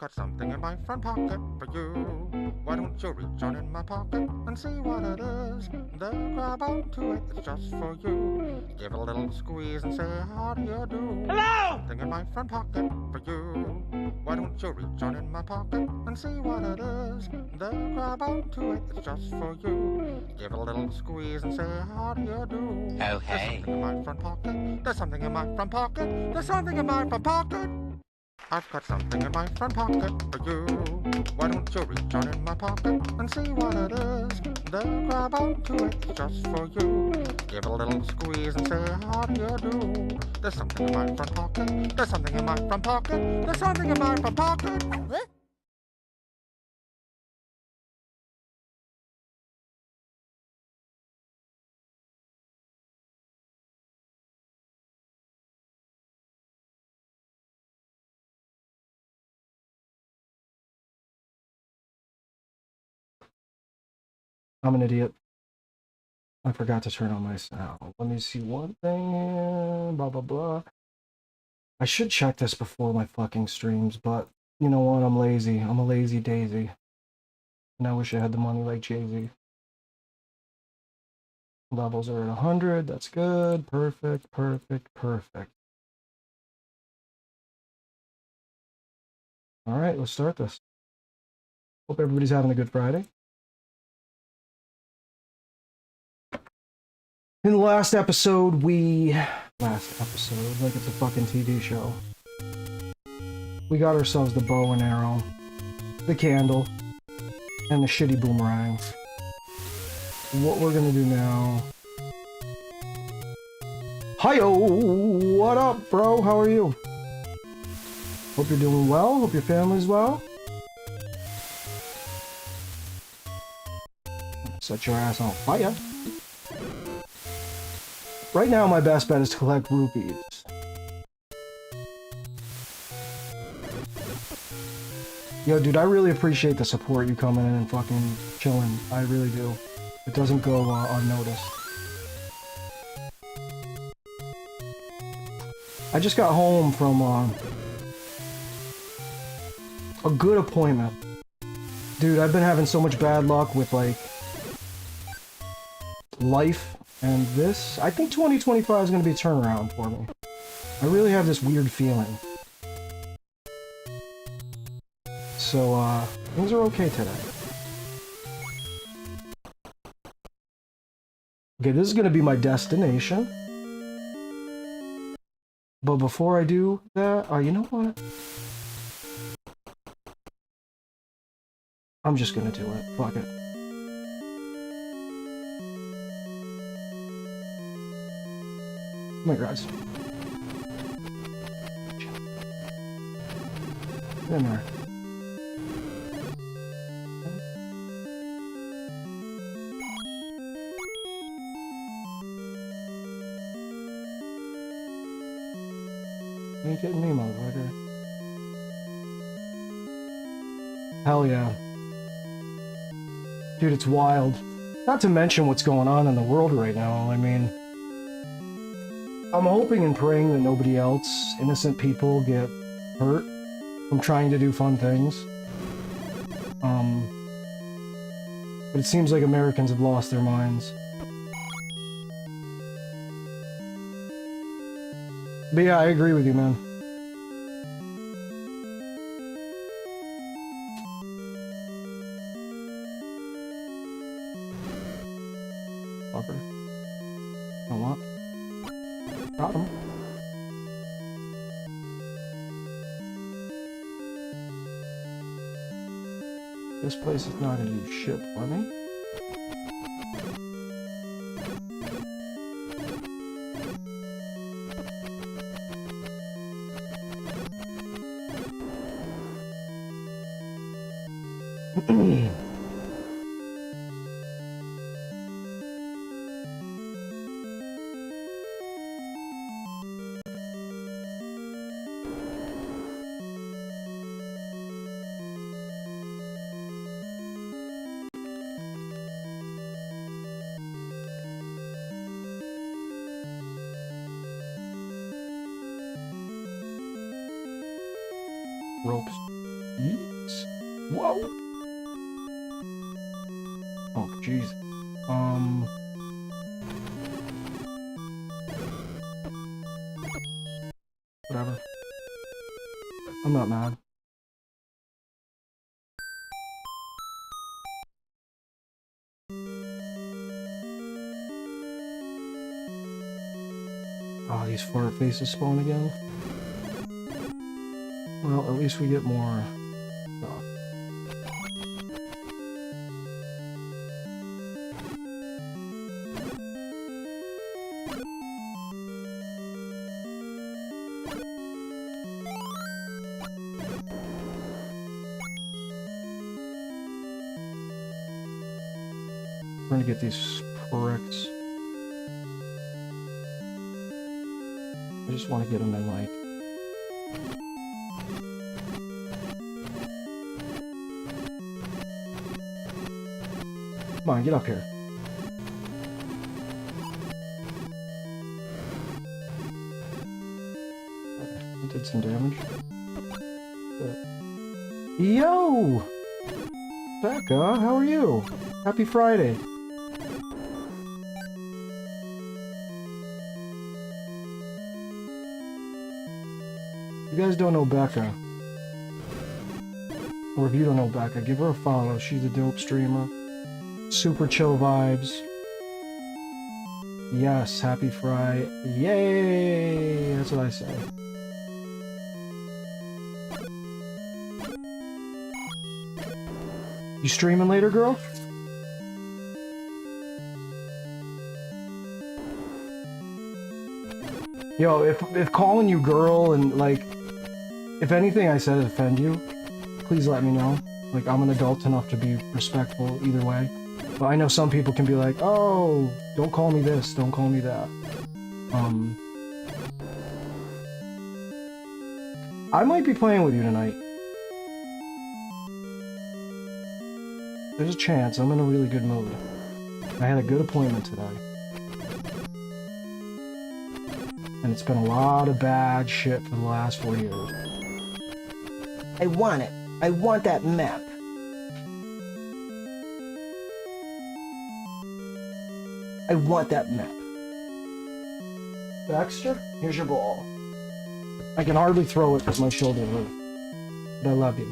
got something in my front pocket for you. Why don't you reach on in my pocket and see what it is? Then grab onto it, it's just for you. Give it a little squeeze and say, how do you do? Hello! Something in my front pocket for you. Why don't you reach on in my pocket and see what it is? Then grab onto it, it's just for you. Give it a little squeeze and say, how do you do? Oh, There's hey. something in my front pocket. There's something in my front pocket. There's something in my front pocket. I've got something in my front pocket for you. Why don't you reach on in my pocket and see what it is? Then grab onto it, it's just for you. Give it a little squeeze and say, how do you do? There's something in my front pocket. There's something in my front pocket. There's something in my front pocket. What? I'm an idiot. I forgot to turn on my sound. Let me see one thing here. Blah, blah, blah. I should check this before my fucking streams, but you know what? I'm lazy. I'm a lazy daisy. And I wish I had the money like Jay-Z. Levels are at 100. That's good. Perfect, perfect, perfect. All right, let's start this. Hope everybody's having a good Friday. In the last episode, like it's a fucking TV show, we got ourselves the bow and arrow, the candle, and the shitty boomerang. What we're gonna do now... Hi-yo! What up, bro? How are you? Hope you're doing well. Hope your family's well. Set your ass on fire. Right now, my best bet is to collect rupees. Yo, dude, I really appreciate the support you coming in and fucking chilling. I really do. It doesn't go unnoticed. I just got home from a good appointment. Dude, I've been having so much bad luck with, like, life. And this, I think 2025 is going to be a turnaround for me. I really have this weird feeling. So, things are okay today. Okay, this is going to be my destination. But before I do that, you know what? I'm just going to do it. Fuck it. Oh my god. Get in there. You ain't getting me, motherfucker. Hell yeah. Dude, it's wild. Not to mention what's going on in the world right now. I mean... I'm hoping and praying that nobody else, innocent people, get hurt from trying to do fun things. But it seems like Americans have lost their minds. But yeah, I agree with you, man. Fucker. You know what? Got him. This place is not a huge ship, plenty. Ropes. Yes. Whoa. Oh, jeez. Whatever. I'm not mad. Oh, these fart faces spawn again. Well, at least we get more stuff. We're gonna get these pricks. I just want to get them in, like... Come on, get up here. Okay, I did some damage. Yo! Becca, how are you? Happy Friday. You guys don't know Becca. Or if you don't know Becca, give her a follow. She's a dope streamer. Super chill vibes. Yes, happy Friday. Yay! That's what I say. You streaming later, girl? Yo, if calling you girl and, like, if anything I said offend you, please let me know. Like, I'm an adult enough to be respectful either way. But I know some people can be like, oh, don't call me this, don't call me that. I might be playing with you tonight. There's a chance. I'm in a really good mood. I had a good appointment today. And it's been a lot of bad shit for the last 4 years. I want it. I want that map. I want that map. Baxter, here's your ball. I can hardly throw it because my shoulder hurt. But I love you.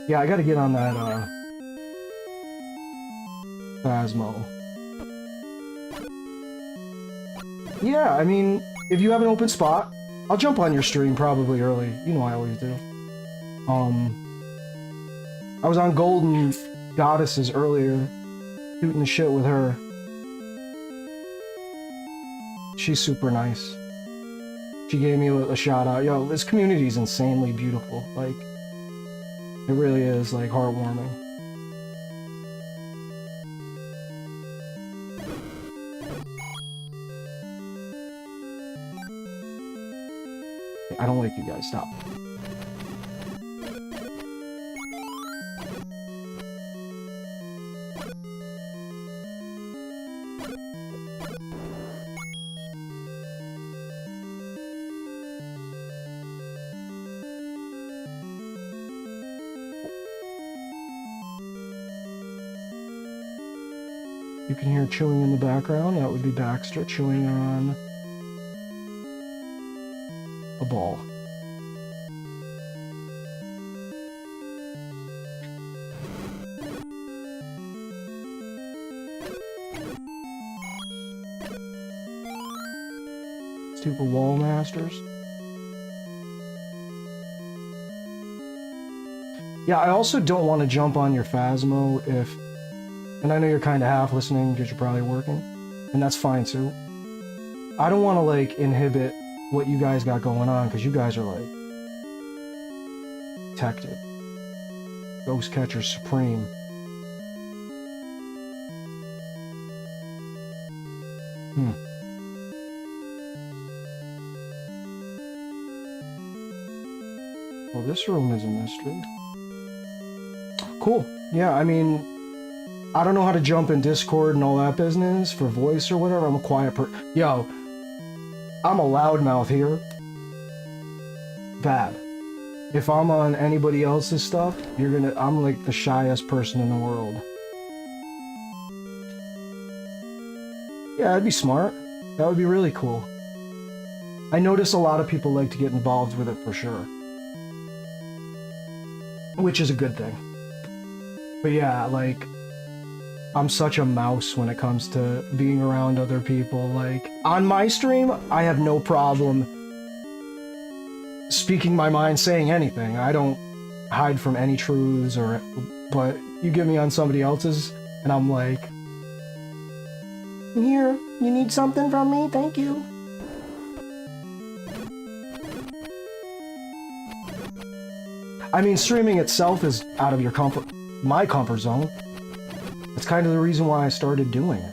Yeah, I gotta get on that, Phasmo. Yeah, I mean, if you have an open spot, I'll jump on your stream probably early. You know I always do. I was on Golden Goddesses earlier, shooting the shit with her. She's super nice. She gave me a shout out. Yo, this community is insanely beautiful. Like, it really is, like, heartwarming. I don't like you guys. Stop. You can hear chewing in the background. That would be Baxter chewing on a ball. Stupid wall masters. Yeah, I also don't want to jump on your Phasmo if... And I know you're kind of half listening because you're probably working. And that's fine too. I don't want to, like, inhibit what you guys got going on because you guys are, like, protected. Ghost Catcher Supreme. Well, this room is a mystery. Cool. Yeah, I mean, I don't know how to jump in Discord and all that business for voice or whatever. I'm a quiet Yo, I'm a loudmouth here. Bad. If I'm on anybody else's stuff, I'm like the shyest person in the world. Yeah, that'd be smart. That would be really cool. I notice a lot of people like to get involved with it for sure. Which is a good thing. But yeah, like, I'm such a mouse when it comes to being around other people. Like, on my stream, I have no problem speaking my mind, saying anything. I don't hide from any truths but you get me on somebody else's, and I'm like, here, you need something from me? Thank you. I mean, streaming itself is out of my comfort zone. That's kind of the reason why I started doing it.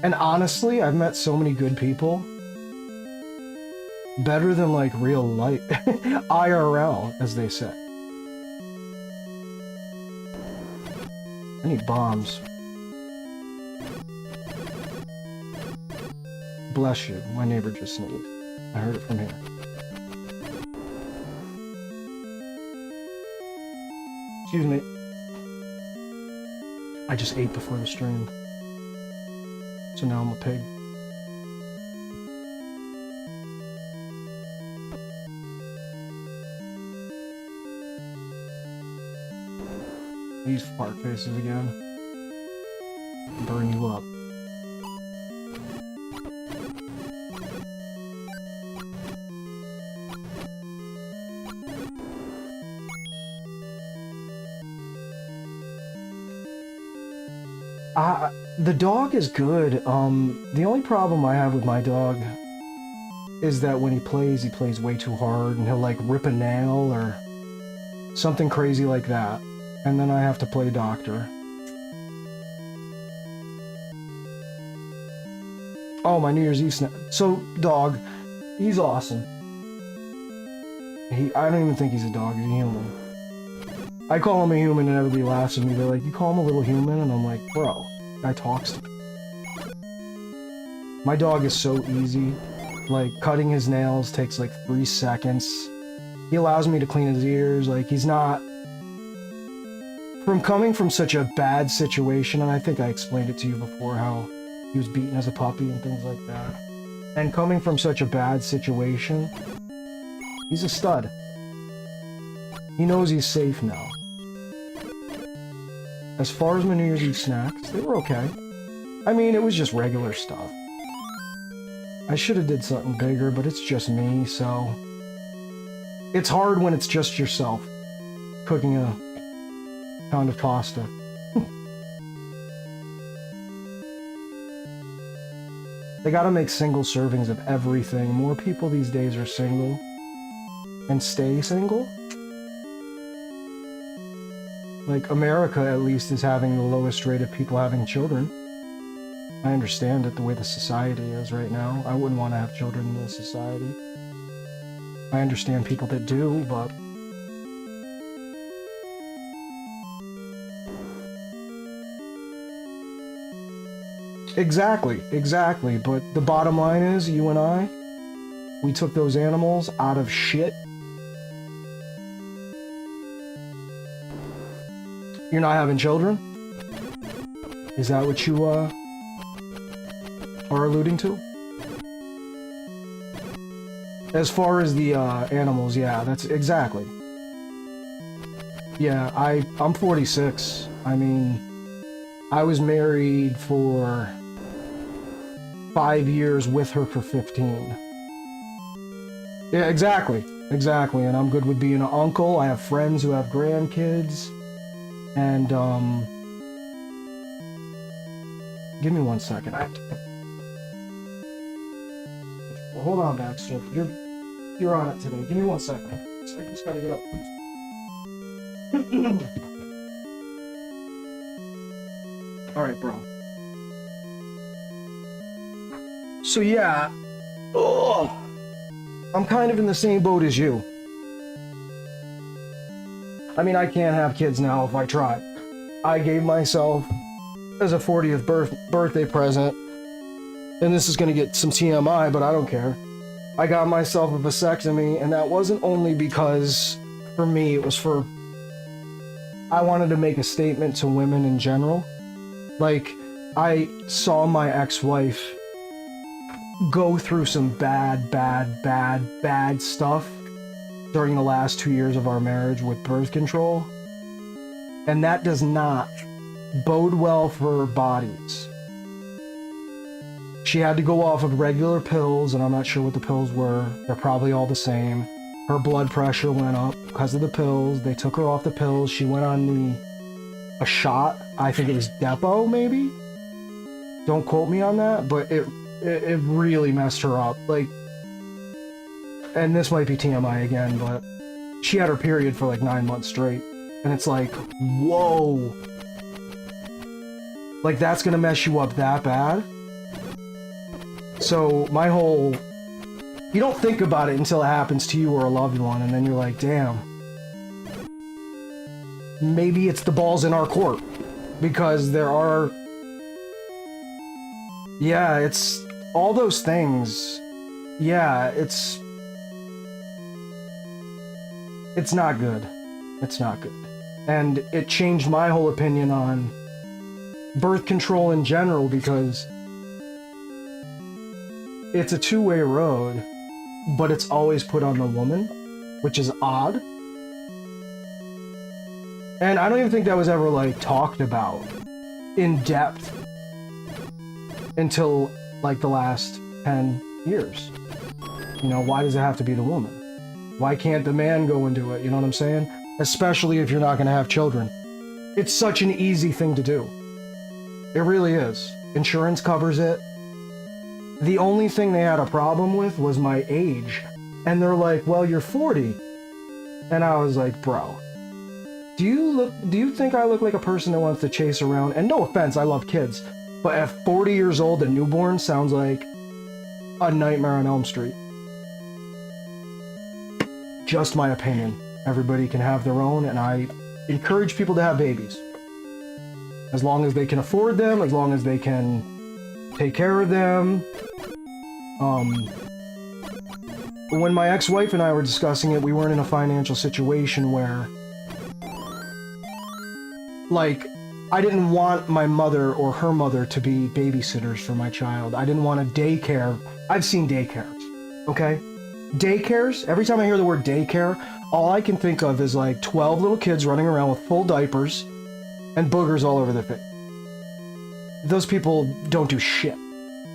And honestly, I've met so many good people. Better than, like, real life. IRL, as they say. I need bombs. Bless you. My neighbor just sneezed. I heard it from here. Excuse me. I just ate before the stream. So now I'm a pig. These fart faces again. Burn you up. The dog is good. The only problem I have with my dog is that when he plays way too hard, and he'll like rip a nail or something crazy like that. And then I have to play doctor. Oh, my New Year's Eve snack. So, dog, he's awesome. I don't even think he's a dog, he's a human. I call him a human and everybody laughs at me. They're like, you call him a little human? And I'm like, bro, guy talks to me. My dog is so easy. Like, cutting his nails takes like 3 seconds. He allows me to clean his ears. Like, he's not... From coming from such a bad situation, and I think I explained it to you before, how he was beaten as a puppy and things like that. And coming from such a bad situation, he's a stud. He knows he's safe now. As far as my New Year's Eve snacks, they were okay. I mean, it was just regular stuff. I should have did something bigger, but it's just me, so... It's hard when it's just yourself cooking a pound of pasta. They gotta make single servings of everything. More people these days are single. And stay single. Like, America, at least, is having the lowest rate of people having children. I understand it, the way the society is right now. I wouldn't want to have children in this society. I understand people that do, but... Exactly, but the bottom line is, you and I, we took those animals out of shit. You're not having children? Is that what you, are alluding to? As far as the, animals, yeah, that's exactly. Yeah, I'm 46. I mean, I was married for 5 years, with her for 15. Yeah, exactly, and I'm good with being an uncle. I have friends who have grandkids, and, give me 1 second. Hold on, Baxter. You're on it today. Give me 1 second. I just gotta get up. Alright, bro. So yeah, I'm kind of in the same boat as you. I mean, I can't have kids now if I try. I gave myself as a 40th birthday present, and this is gonna get some TMI, but I don't care. I got myself a vasectomy, and that wasn't only because, for me, it was for... I wanted to make a statement to women in general. Like, I saw my ex-wife go through some bad stuff during the last 2 years of our marriage with birth control. And that does not bode well for bodies. She had to go off of regular pills, and I'm not sure what the pills were. They're probably all the same. Her blood pressure went up because of the pills. They took her off the pills. She went on a shot. I think it was Depo, maybe? Don't quote me on that, but it really messed her up. Like, and this might be TMI again, but she had her period for like 9 months straight. And it's like, whoa. Like, that's gonna mess you up that bad? So, my whole... You don't think about it until it happens to you or a loved one, and then you're like, damn. Maybe it's the balls in our court. Because there are... Yeah, it's... All those things... Yeah, it's... It's not good. It's not good. And it changed my whole opinion on birth control in general, because it's a two-way road, but it's always put on the woman, which is odd. And I don't even think that was ever, like, talked about in depth until, like, the last 10 years. You know, why does it have to be the woman? Why can't the man go into it? You know what I'm saying? Especially if you're not going to have children. It's such an easy thing to do. It really is. Insurance covers it. The only thing they had a problem with was my age. And they're like, well, you're 40. And I was like, bro, do you think I look like a person that wants to chase around? And no offense, I love kids. But at 40 years old, a newborn sounds like a Nightmare on Elm Street. Just my opinion. Everybody can have their own, and I encourage people to have babies. As long as they can afford them, as long as they can take care of them. When my ex-wife and I were discussing it, we weren't in a financial situation where, like, I didn't want my mother or her mother to be babysitters for my child. I didn't want a daycare. I've seen daycares, okay? Daycares, every time I hear the word daycare, all I can think of is like 12 little kids running around with full diapers and boogers all over their face. Those people don't do shit.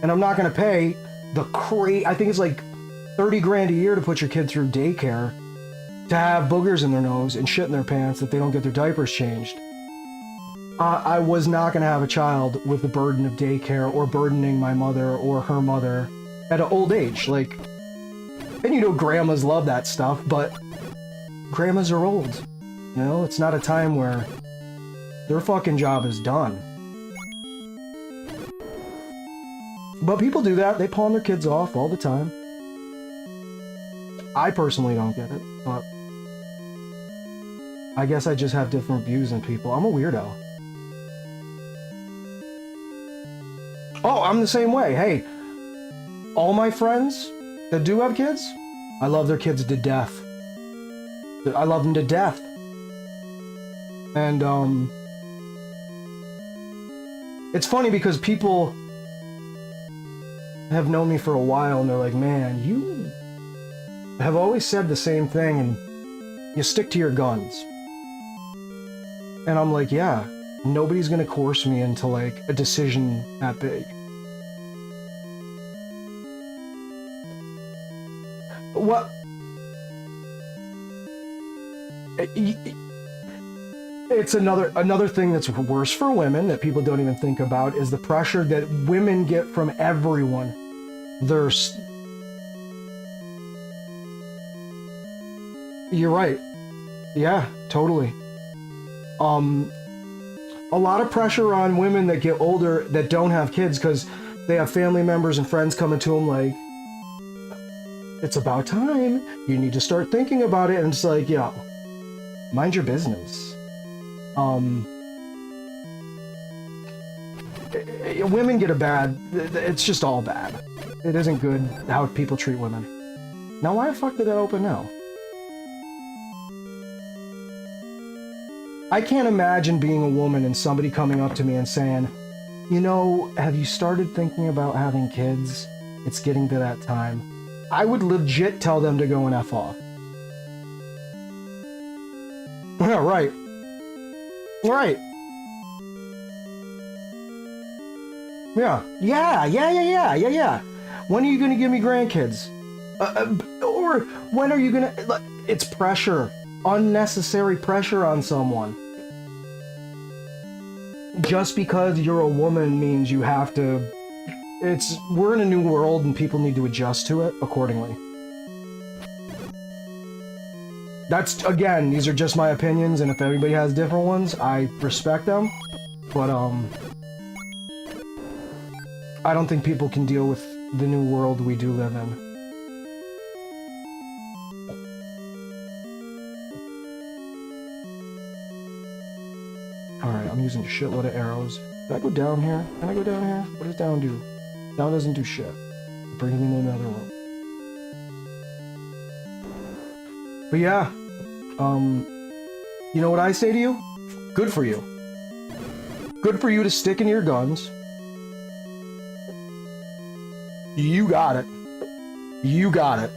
And I'm not going to pay I think it's like 30 grand a year to put your kid through daycare to have boogers in their nose and shit in their pants that they don't get their diapers changed. I was not going to have a child with the burden of daycare or burdening my mother or her mother at an old age. Like, and you know, grandmas love that stuff, but grandmas are old. You know, it's not a time where their fucking job is done. But people do that. They pawn their kids off all the time. I personally don't get it, but I guess I just have different views than people. I'm a weirdo. Oh, I'm the same way. Hey, all my friends that do have kids, I love their kids to death. I love them to death. And, it's funny because people have known me for a while and they're like, man, you have always said the same thing and you stick to your guns. And I'm like, yeah, nobody's gonna coerce me into like a decision that big. What? It's another thing that's worse for women that people don't even think about is the pressure that women get from everyone. You're right. Yeah, totally. A lot of pressure on women that get older that don't have kids because they have family members and friends coming to them like, it's about time. You need to start thinking about it. And it's like, yo, mind your business. women get a bad... It's just all bad. It isn't good how people treat women. Now, why the fuck did that open now? I can't imagine being a woman and somebody coming up to me and saying, you know, have you started thinking about having kids? It's getting to that time. I would legit tell them to go and F off. Yeah, right. Right. Yeah. When are you gonna give me grandkids? Or when are you gonna... It's pressure. Unnecessary pressure on someone. Just because you're a woman means you have to... We're in a new world and people need to adjust to it accordingly. That's, again, these are just my opinions, and if everybody has different ones, I respect them. But, I don't think people can deal with the new world we do live in. Alright, I'm using a shitload of arrows. Did I go down here? Can I go down here? What does down do? Down doesn't do shit. It brings me to another room. But yeah, you know what I say to you? Good for you. Good for you to stick in your guns. You got it. You got it.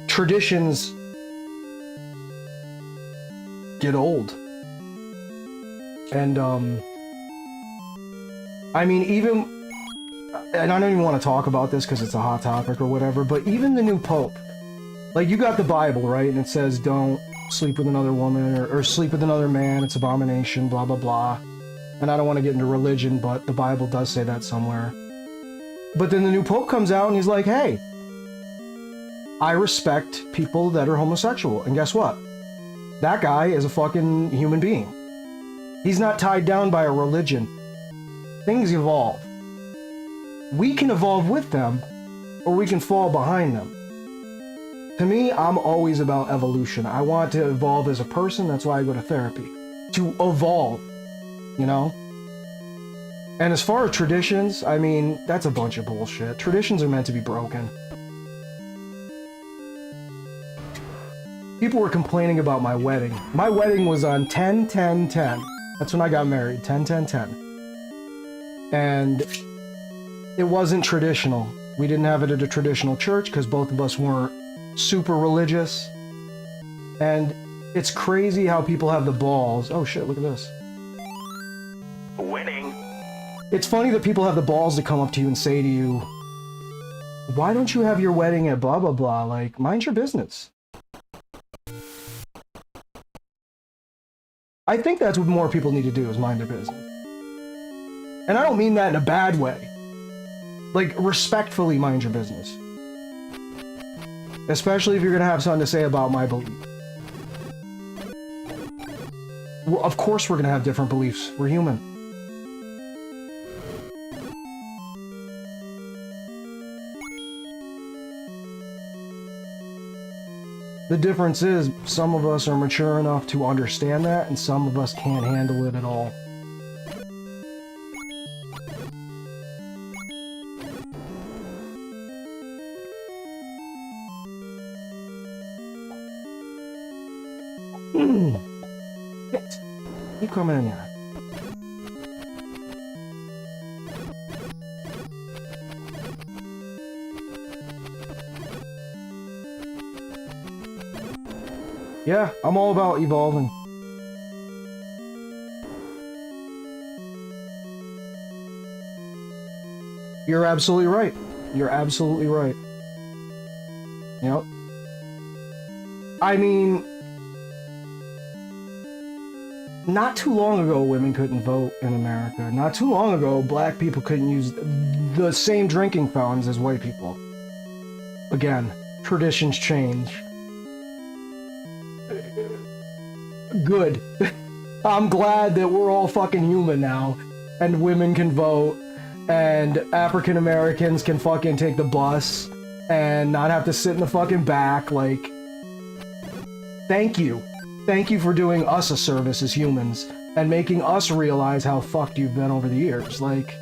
Traditions get old. And, I mean, even, and I don't even want to talk about this because it's a hot topic or whatever, but even the new Pope, like, you got the Bible, right? And it says, don't sleep with another woman or sleep with another man. It's abomination, blah, blah, blah. And I don't want to get into religion, but the Bible does say that somewhere. But then the new Pope comes out and he's like, hey, I respect people that are homosexual. And guess what? That guy is a fucking human being. He's not tied down by a religion. Things evolve. We can evolve with them, or we can fall behind them. To me, I'm always about evolution. I want to evolve as a person, that's why I go to therapy. To evolve, you know? And as far as traditions, I mean, that's a bunch of bullshit. Traditions are meant to be broken. People were complaining about my wedding. My wedding was on 10-10-10. That's when I got married, 10-10-10. And it wasn't traditional. We didn't have it at a traditional church because both of us weren't super religious. And it's crazy how people have the balls. Oh shit, look at this. Winning. It's funny that people have the balls to come up to you and say to you, why don't you have your wedding at blah blah blah? Like, mind your business. I think that's what more people need to do, is mind their business. And I don't mean that in a bad way. Like, respectfully mind your business. Especially if you're gonna have something to say about my belief. Of course we're gonna have different beliefs. We're human. The difference is, some of us are mature enough to understand that, and some of us can't handle it at all. Shit. Keep coming in here. Yeah, I'm all about evolving. You're absolutely right. You're absolutely right. Yep. I mean, not too long ago, women couldn't vote in America. Not too long ago, black people couldn't use the same drinking fountains as white people. Again, traditions change. Good. I'm glad that we're all fucking human now, and women can vote, and African Americans can fucking take the bus, and not have to sit in the fucking back, like... Thank you. Thank you for doing us a service as humans, and making us realize how fucked you've been over the years. Like,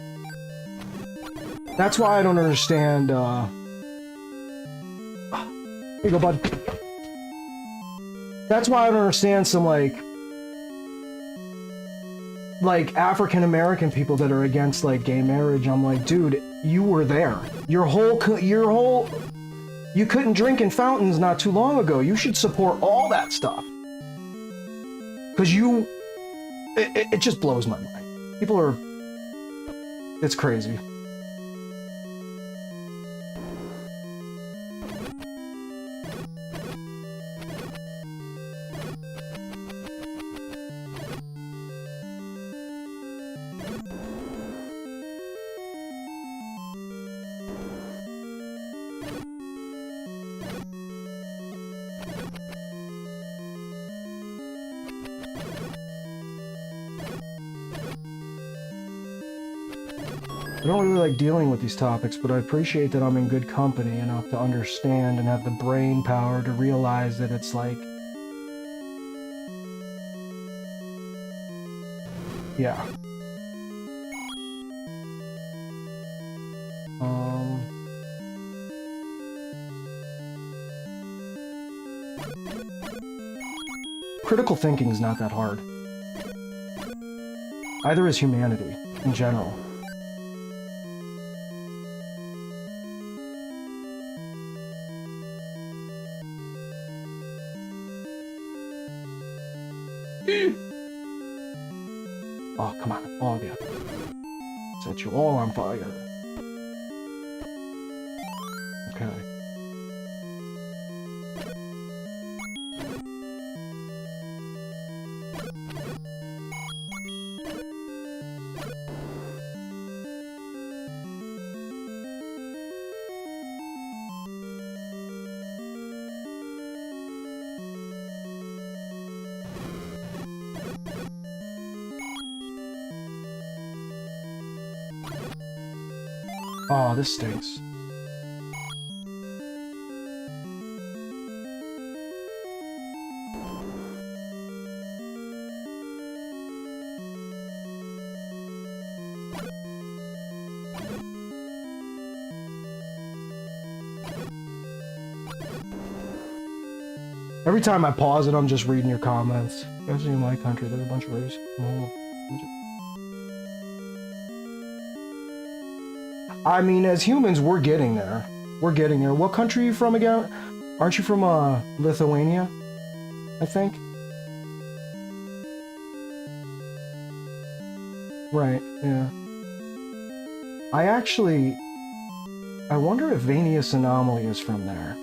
that's why I don't understand, here you go, bud. That's why I don't understand some, like African-American people that are against, like, gay marriage. I'm like, dude, you were there. Your whole, you couldn't drink in fountains not too long ago. You should support all that stuff. Because it just blows my mind. People are, it's crazy. I don't really like dealing with these topics, but I appreciate that I'm in good company enough to understand and have the brain power to realize that it's like... Yeah. Critical thinking is not that hard. Either is humanity, in general. Oh, come on, all of you. Set you all on fire. Okay. Oh, this stinks. Every time I pause it, I'm just reading your comments. Especially in my country, there's a bunch of race. I mean, as humans, we're getting there. We're getting there. What country are you from again? Aren't you from, Lithuania? I think? Right, yeah. I wonder if Vanius Anomaly is from there.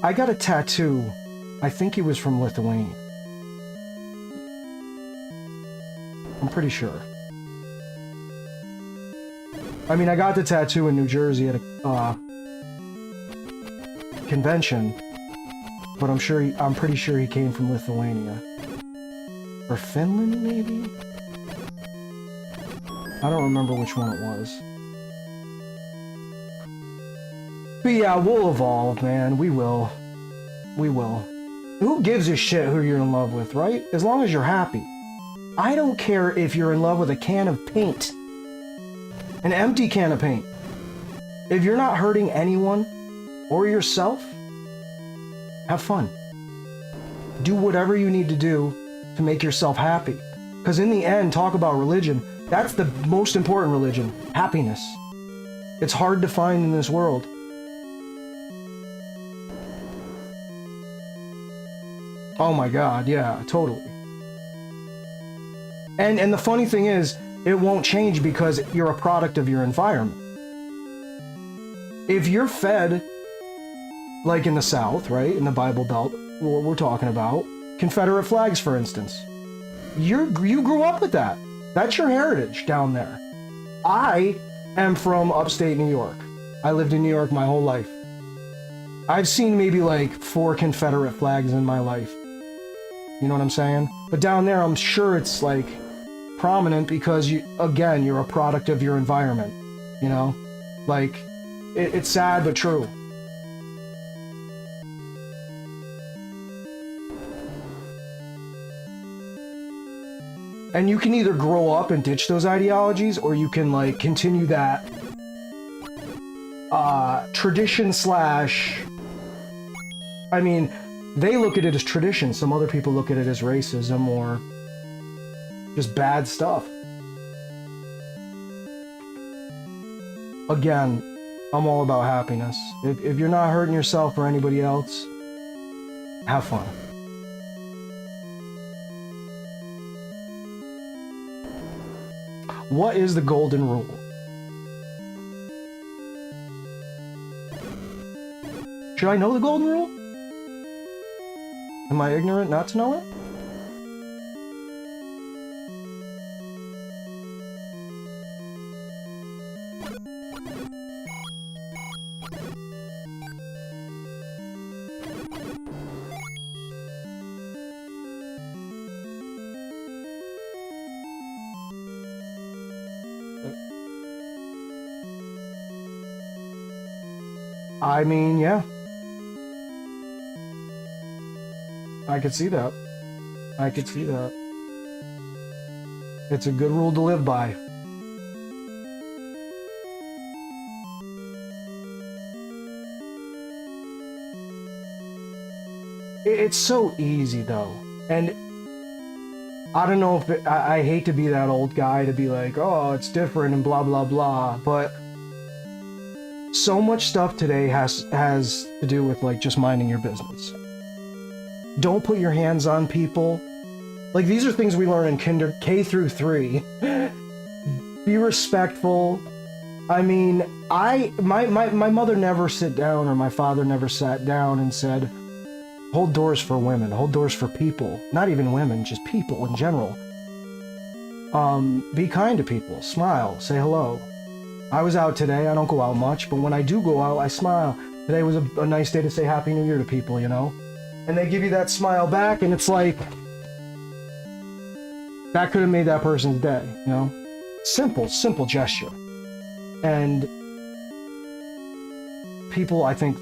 I got a tattoo. I think he was from Lithuania. I'm pretty sure. I mean, I got the tattoo in New Jersey at a convention, but I'm pretty sure he came from Lithuania. Or Finland, maybe? I don't remember which one it was. But yeah, we'll evolve, man. We will. We will. Who gives a shit who you're in love with, right? As long as you're happy. I don't care if you're in love with a can of paint. An empty can of paint. If you're not hurting anyone or yourself, have fun. Do whatever you need to do to make yourself happy. Because in the end, talk about religion, that's the most important religion. Happiness. It's hard to find in this world. Oh my god, yeah, totally. And the funny thing is, it won't change because you're a product of your environment. If you're fed, like in the South, right, in the Bible Belt, what we're talking about, Confederate flags, for instance, you grew up with that. That's your heritage down there. I am from upstate New York. I lived in New York my whole life. I've seen maybe like 4 Confederate flags in my life. You know what I'm saying? But down there, I'm sure it's like prominent because you're a product of your environment. You know? Like, it's sad but true. And you can either grow up and ditch those ideologies, or you can, like, continue that tradition slash... I mean, they look at it as tradition. Some other people look at it as racism or just bad stuff. Again, I'm all about happiness. If you're not hurting yourself or anybody else, have fun. What is the golden rule? Should I know the golden rule? Am I ignorant not to know it? I mean, yeah. I could see that. I could see that. It's a good rule to live by. It's so easy, though. And I don't know if I hate to be that old guy to be like, oh, it's different and blah, blah, blah. But so much stuff today has to do with, like, just minding your business. Don't put your hands on people. Like, these are things we learn in K through 3. Be respectful. I mean, my mother never sit down, or my father never sat down and said, hold doors for women, hold doors for people. Not even women, just people in general. Be kind to people, smile, say hello. I was out today, I don't go out much, but when I do go out, I smile. Today was a nice day to say Happy New Year to people, you know? And they give you that smile back, and it's like, that could have made that person's day, you know? Simple gesture. And people, I think,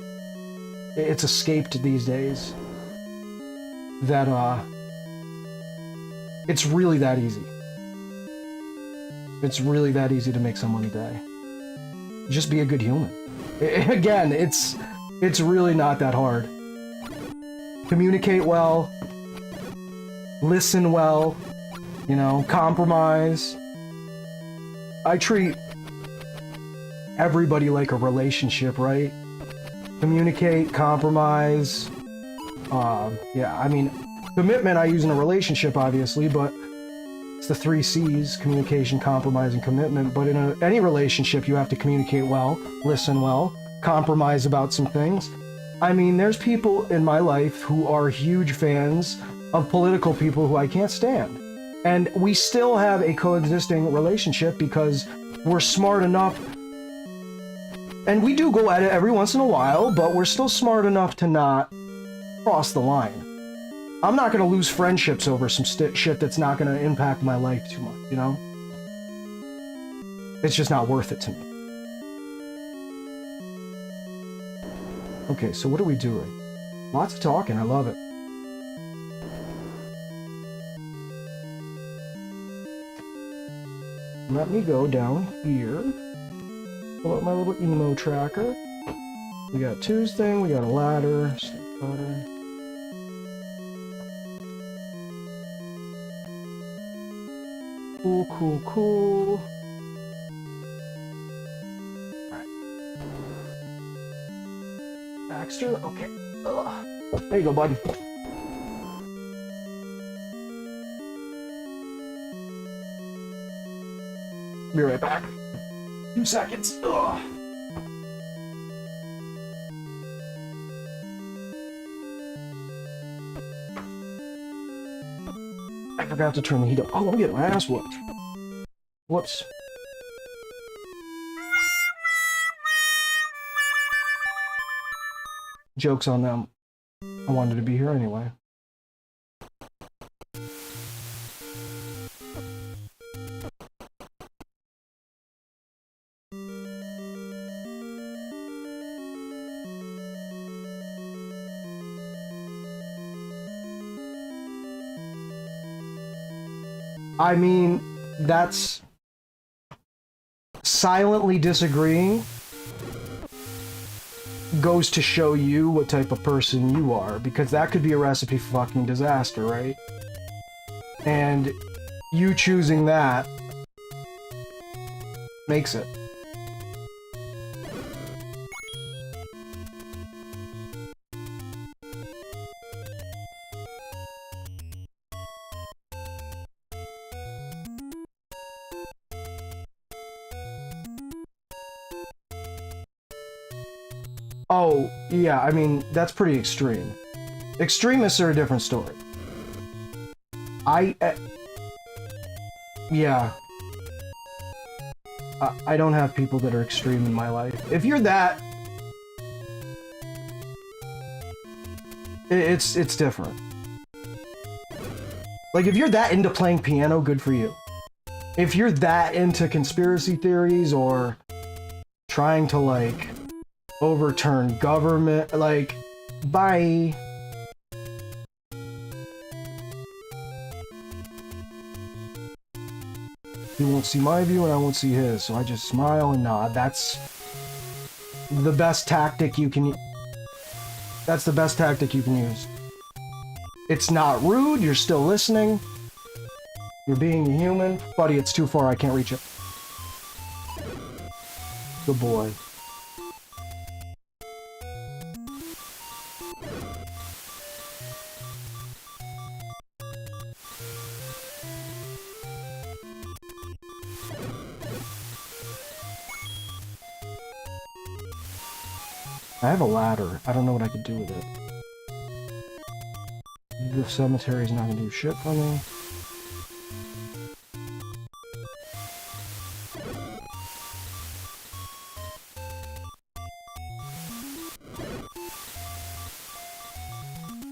it's escaped these days that, it's really that easy. It's really that easy to make someone's day. Just be a good human. Again, it's really not that hard. Communicate well, listen well, you know, compromise. I treat everybody like a relationship, right? Communicate, compromise. Yeah, I mean, commitment I use in a relationship, obviously, but it's the 3 C's: communication, compromise, and commitment. But in any relationship, you have to communicate well, listen well, compromise about some things. I mean, there's people in my life who are huge fans of political people who I can't stand. And we still have a coexisting relationship because we're smart enough. And we do go at it every once in a while, but we're still smart enough to not cross the line. I'm not going to lose friendships over some shit that's not going to impact my life too much, you know? It's just not worth it to me. Okay, so what are we doing? Lots of talking, I love it. Let me go down here. Pull up my little emo tracker. We got Tuesday, we got a ladder. Cool. Baxter? Okay. Ugh. There you go, bud. Be right back. 2 seconds. Ugh. I forgot to turn the heat up. Oh, I'm getting my ass whooped. Whoops. Joke's on them. I wanted to be here anyway. I mean, that's silently disagreeing goes to show you what type of person you are, because that could be a recipe for fucking disaster, right? And you choosing that makes it. Oh, yeah, I mean, that's pretty extreme. Extremists are a different story. Yeah. I don't have people that are extreme in my life. If you're that... It's different. Like, if you're that into playing piano, good for you. If you're that into conspiracy theories or trying to, like, overturn government, like, bye. He won't see my view and I won't see his, so I just smile and nod. That's the best tactic you can... That's the best tactic you can use. It's not rude, you're still listening. You're being human. Buddy, it's too far, I can't reach it. Good boy. I have a ladder. I don't know what I could do with it. The cemetery's not gonna do shit for me.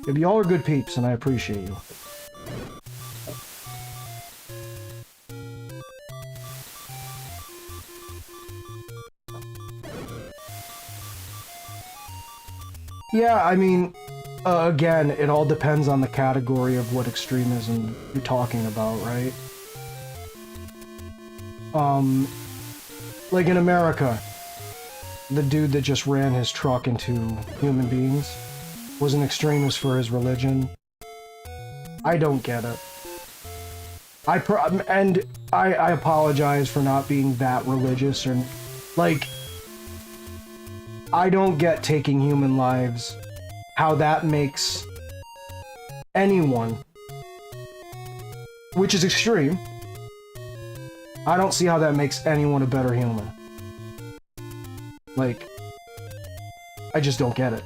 If y'all are good peeps, and I appreciate you. Yeah, I mean, again, it all depends on the category of what extremism you're talking about, right? Like in America, the dude that just ran his truck into human beings was an extremist for his religion. I don't get it. I apologize for not being that religious, or, like, I don't get taking human lives, how that makes anyone, which is extreme. I don't see how that makes anyone a better human. Like, I just don't get it.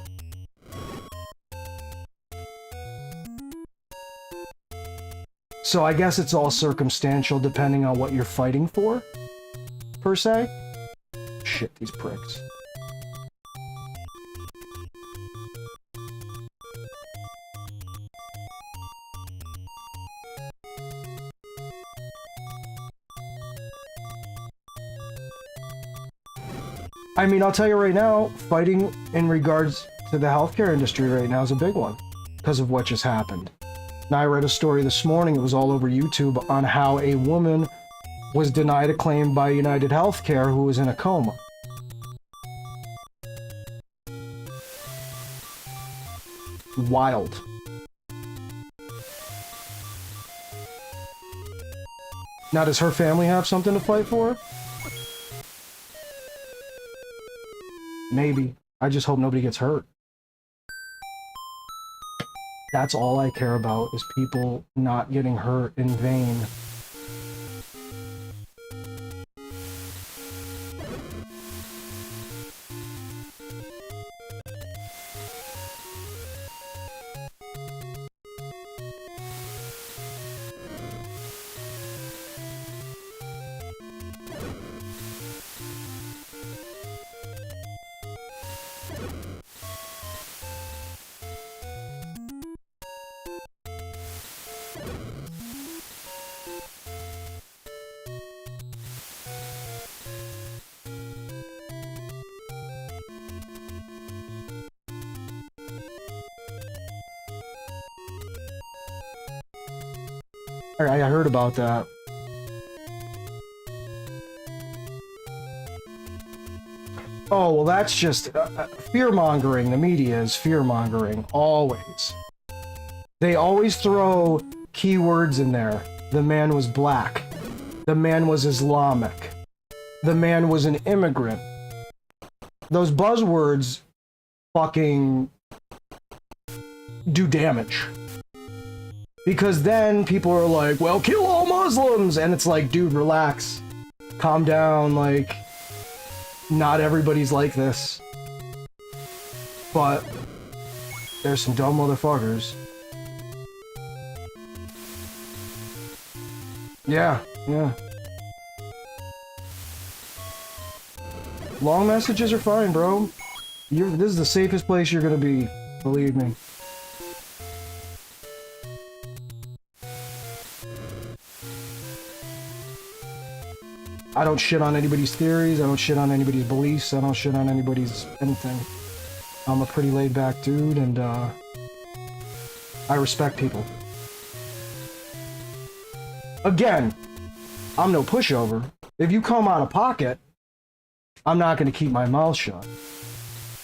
So I guess it's all circumstantial depending on what you're fighting for, per se. Shit, these pricks. I mean, I'll tell you right now, fighting in regards to the healthcare industry right now is a big one, because of what just happened. Now, I read a story this morning, it was all over YouTube, on how a woman was denied a claim by United Healthcare who was in a coma. Wild. Now, does her family have something to fight for? Maybe. I just hope nobody gets hurt. That's all I care about, is people not getting hurt in vain. I heard about that. Oh, well, that's just fear-mongering. The media is fear-mongering, always. They always throw keywords in there. The man was black. The man was Islamic. The man was an immigrant. Those buzzwords fucking do damage. Because then people are like, well, kill all Muslims! And it's like, dude, relax. Calm down, like... Not everybody's like this. But there's some dumb motherfuckers. Yeah, yeah. Long messages are fine, bro. This is the safest place you're gonna be, believe me. I don't shit on anybody's theories, I don't shit on anybody's beliefs, I don't shit on anybody's anything. I'm a pretty laid-back dude, and I respect people. Again, I'm no pushover. If you come out of pocket, I'm not gonna keep my mouth shut.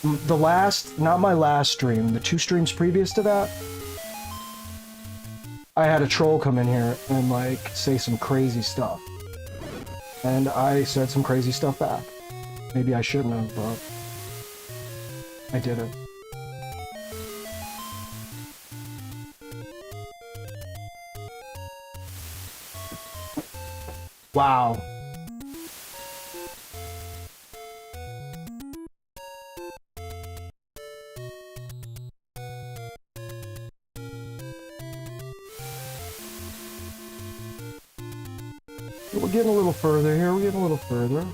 Not my last stream, the 2 streams previous to that, I had a troll come in here and, like, say some crazy stuff. And I said some crazy stuff back. Maybe I shouldn't have, but I did it. Wow. We're getting a little further here, we're getting a little further.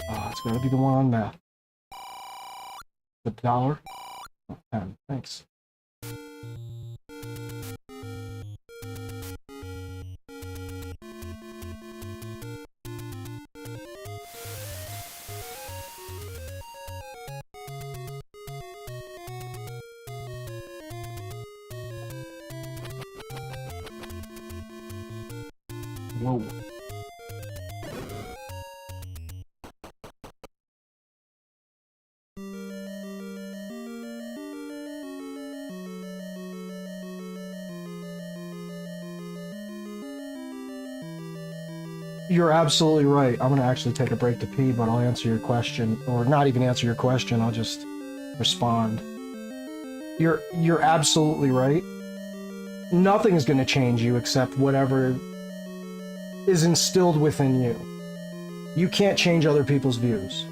Oh, it's gotta be the one on map. The dollar? Oh, 10, thanks. Whoa. You're absolutely right. I'm gonna actually take a break to pee, but I'll answer your question, or not even answer your question, I'll just respond. You're absolutely right. Nothing is gonna change you except whatever is instilled within you. You can't change other people's views.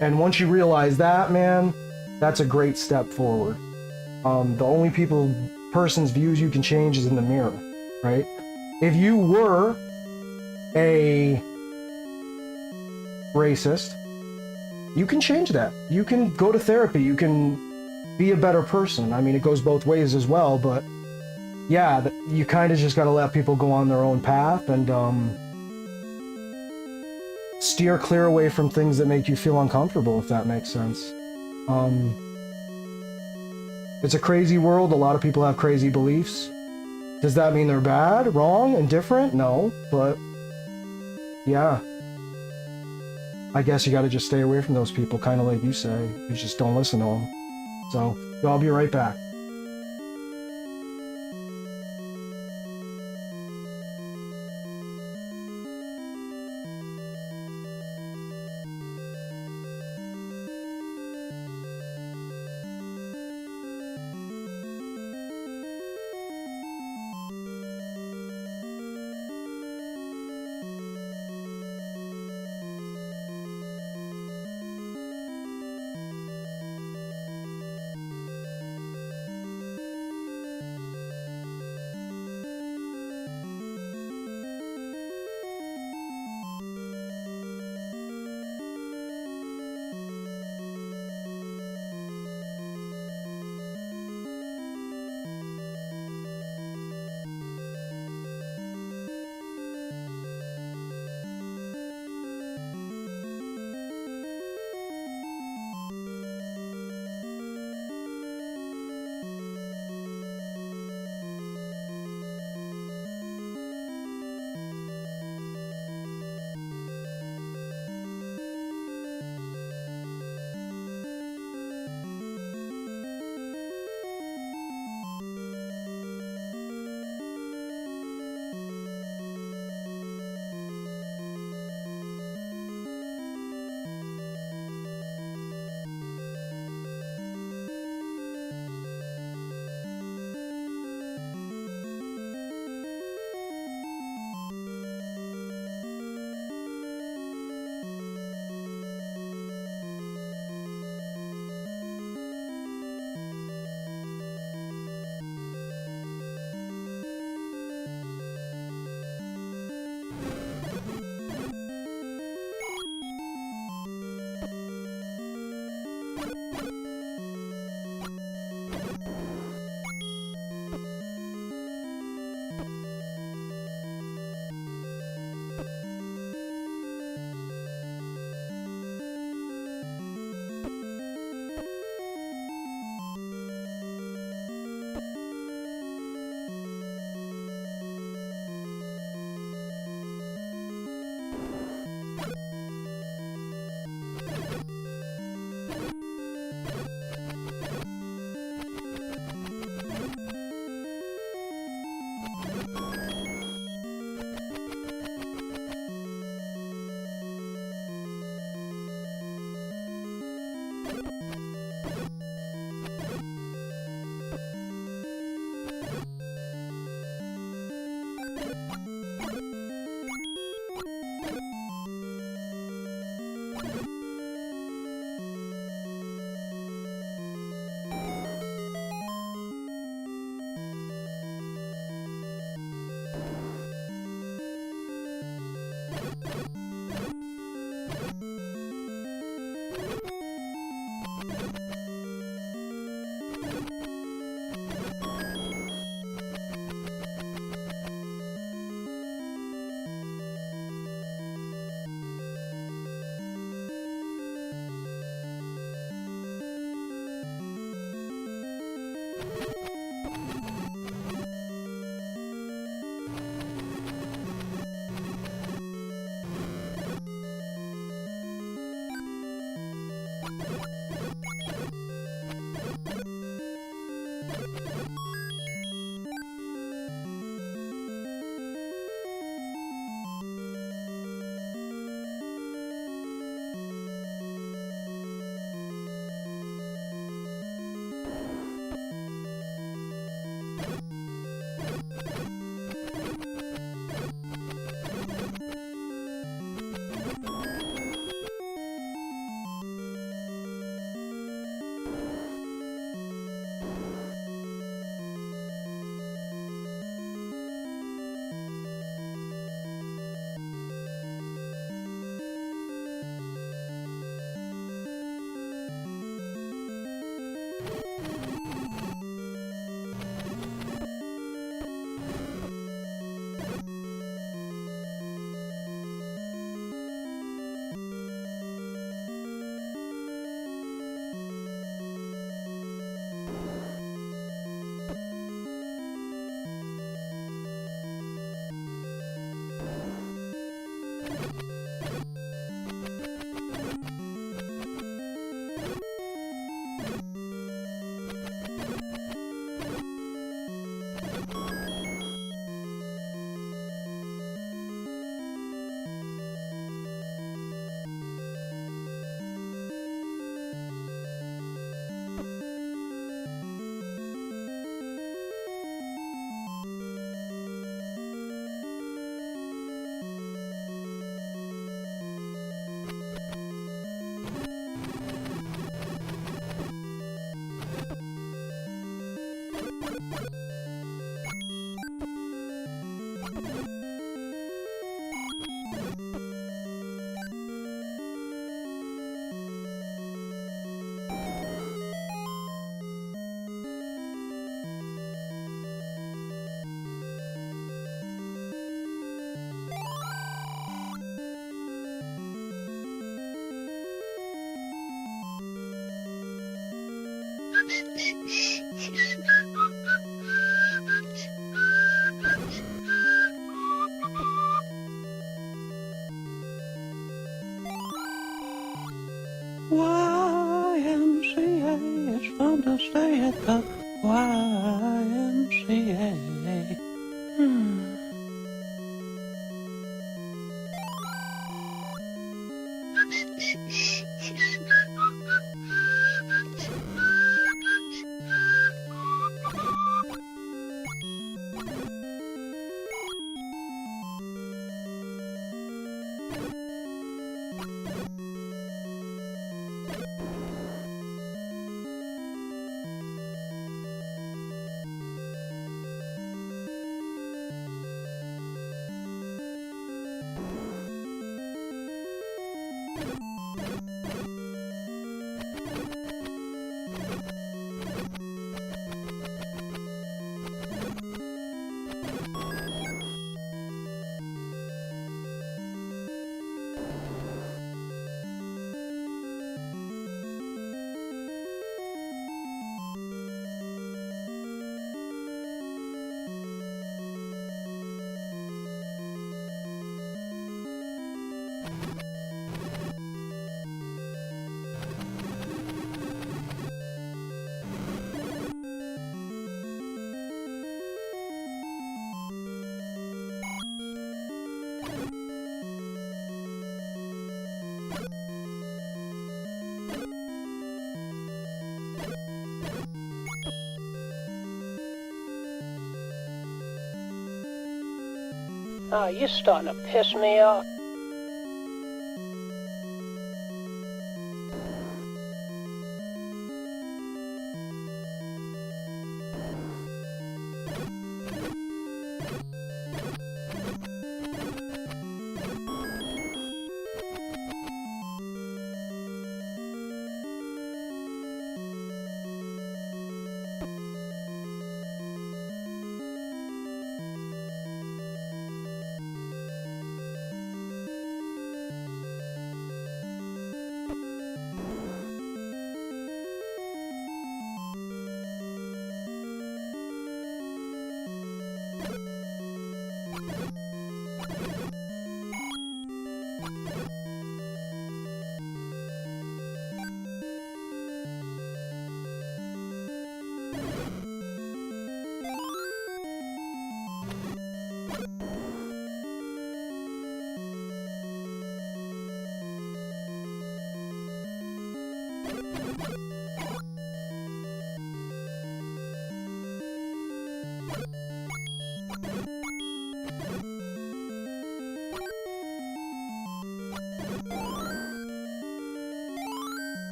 And once you realize that, man, that's a great step forward. The only person's views you can change is in the mirror, right? If you were a racist, you can change that. You can go to therapy, you can be a better person. I mean, it goes both ways as well, but yeah, you kind of just gotta let people go on their own path and steer clear away from things that make you feel uncomfortable, if that makes sense. It's a crazy world, a lot of people have crazy beliefs. Does that mean they're bad, wrong, indifferent? No, but yeah. I guess you gotta just stay away from those people, kind of like you say. You just don't listen to them. So, I'll be right back. YMCA, it's fun to stay at the YMCA. Oh, you're starting to piss me off.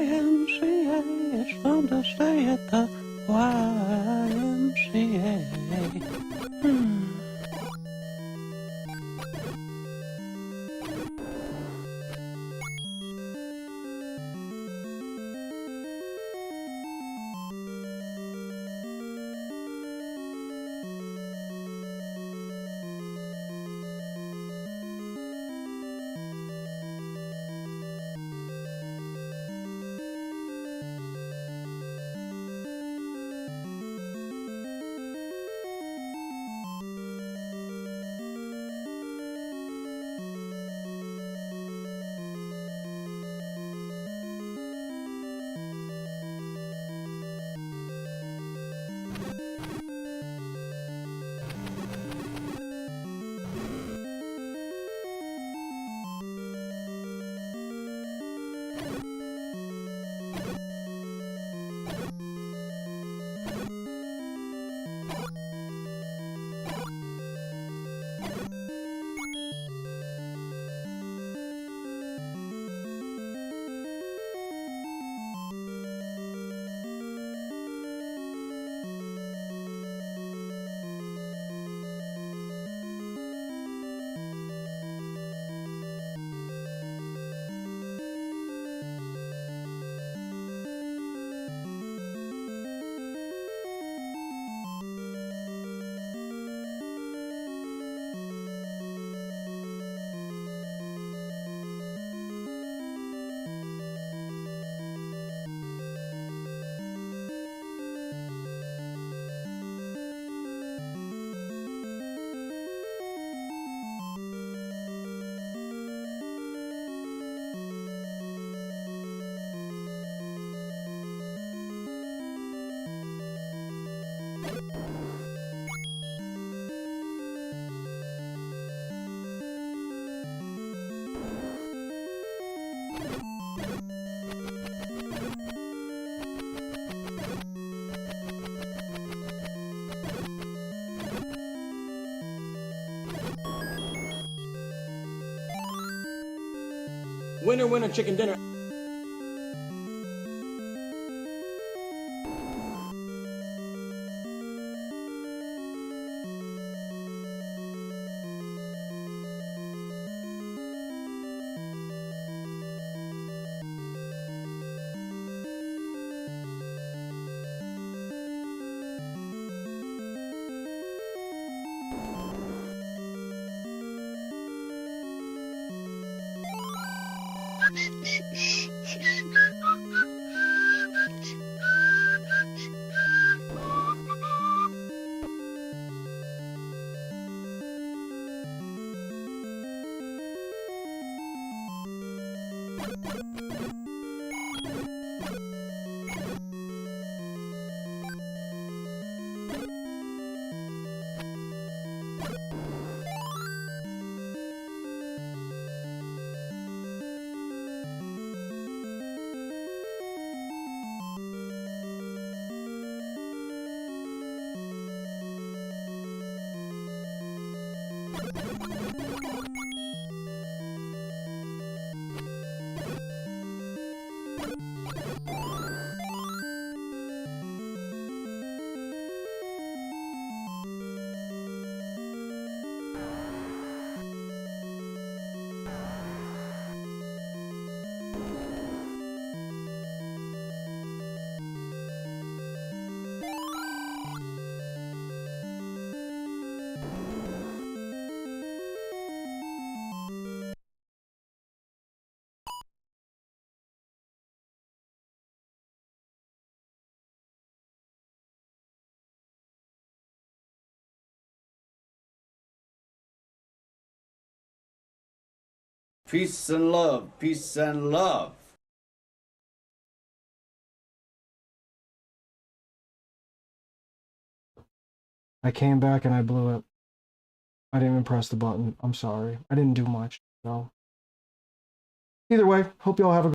YMCA, it's fun to stay at the YMCA. Winner, winner, chicken dinner. Peace and love. Peace and love. I came back and I blew it. I didn't even press the button. I'm sorry. I didn't do much. So either way, hope you all have a